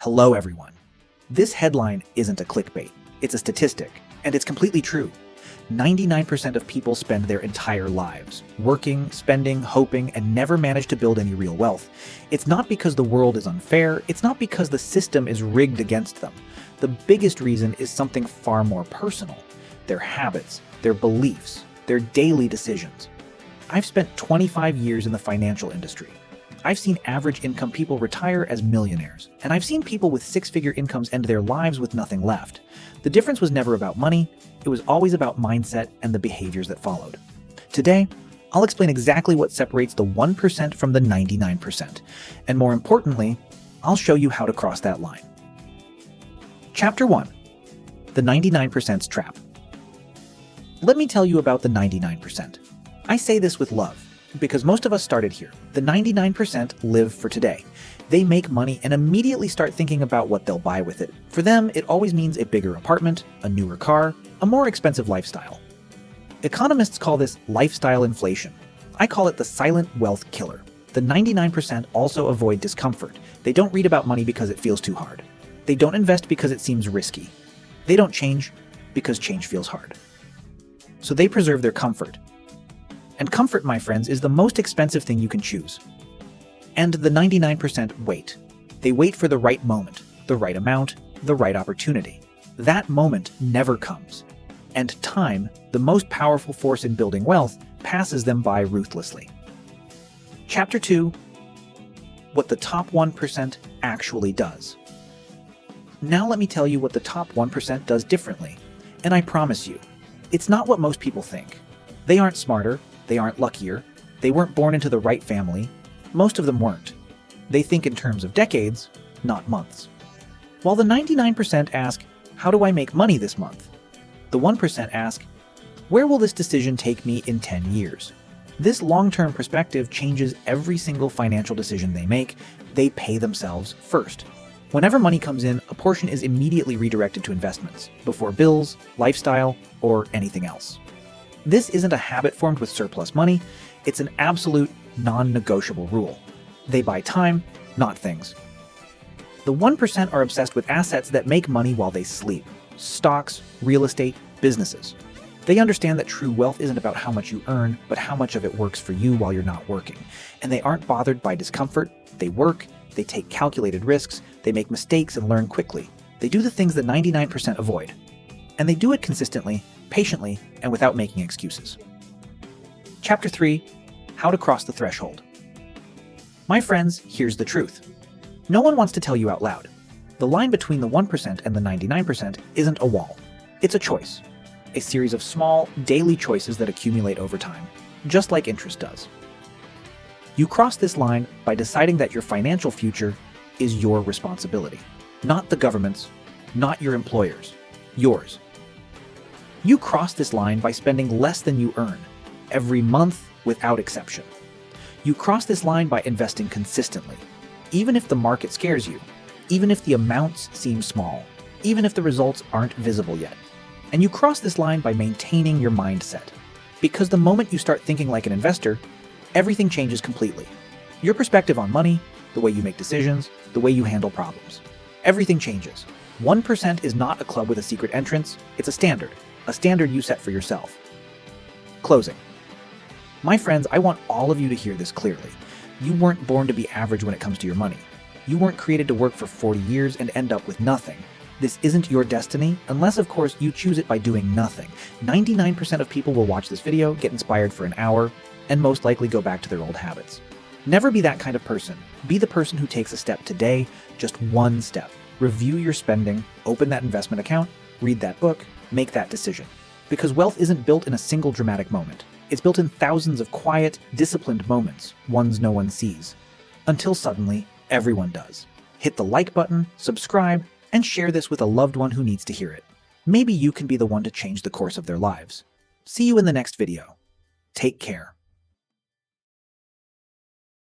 Hello everyone. This headline isn't a clickbait, it's a statistic, and it's completely true. 99% of people spend their entire lives working, spending, hoping, and never manage to build any real wealth. It's not because the world is unfair, it's not because the system is rigged against them. The biggest reason is something far more personal: their habits, their beliefs, their daily decisions. I've spent 25 years in the financial industry. I've seen average income people retire as millionaires, and I've seen people with six-figure incomes end their lives with nothing left. The difference was never about money, it was always about mindset and the behaviors that followed. Today, I'll explain exactly what separates the 1% from the 99%, and more importantly, I'll show you how to cross that line. Chapter 1. The 99%'s Trap. Let me tell you about the 99%. I say this with love, because most of us started here. The 99% live for today. They make money and immediately start thinking about what they'll buy with it. For them, it always means a bigger apartment, a newer car, a more expensive lifestyle. Economists call this lifestyle inflation. I call it the silent wealth killer. The 99% also avoid discomfort. They don't read about money because it feels too hard. They don't invest because it seems risky. They don't change because change feels hard. So they preserve their comfort. And comfort, my friends, is the most expensive thing you can choose. And the 99% wait. They wait for the right moment, the right amount, the right opportunity. That moment never comes. And time, the most powerful force in building wealth, passes them by ruthlessly. Chapter 2. What the top 1% actually does. Now let me tell you what the top 1% does differently. And I promise you, it's not what most people think. They aren't smarter. They aren't luckier. They weren't born into the right family. Most of them weren't. They think in terms of decades, not months. While the 99% ask, how do I make money this month? The 1% ask, where will this decision take me in 10 years? This long-term perspective changes every single financial decision they make. They pay themselves first. Whenever money comes in, a portion is immediately redirected to investments, before bills, lifestyle, or anything else. This isn't a habit formed with surplus money, it's an absolute, non-negotiable rule. They buy time, not things. The 1% are obsessed with assets that make money while they sleep: stocks, real estate, businesses. They understand that true wealth isn't about how much you earn, but how much of it works for you while you're not working. And they aren't bothered by discomfort. They work, they take calculated risks, they make mistakes and learn quickly. They do the things that 99% avoid. And they do it consistently, patiently, and without making excuses. Chapter 3. How to cross the threshold. My friends, here's the truth. No one wants to tell you out loud. The line between the 1% and the 99% isn't a wall. It's a choice. A series of small, daily choices that accumulate over time, just like interest does. You cross this line by deciding that your financial future is your responsibility. Not the government's, not your employer's, yours. You cross this line by spending less than you earn, every month without exception. You cross this line by investing consistently, even if the market scares you, even if the amounts seem small, even if the results aren't visible yet. And you cross this line by maintaining your mindset. Because the moment you start thinking like an investor, everything changes completely. Your perspective on money, the way you make decisions, the way you handle problems. Everything changes. 1% is not a club with a secret entrance, it's a standard you set for yourself. Closing. My friends, I want all of you to hear this clearly. You weren't born to be average when it comes to your money. You weren't created to work for 40 years and end up with nothing. This isn't your destiny, unless of course you choose it by doing nothing. 99% of people will watch this video, get inspired for an hour, and most likely go back to their old habits. Never be that kind of person. Be the person who takes a step today, just one step. Review your spending, open that investment account, read that book, make that decision. Because wealth isn't built in a single dramatic moment. It's built in thousands of quiet, disciplined moments, ones no one sees. Until suddenly, everyone does. Hit the like button, subscribe, and share this with a loved one who needs to hear it. Maybe you can be the one to change the course of their lives. See you in the next video. Take care.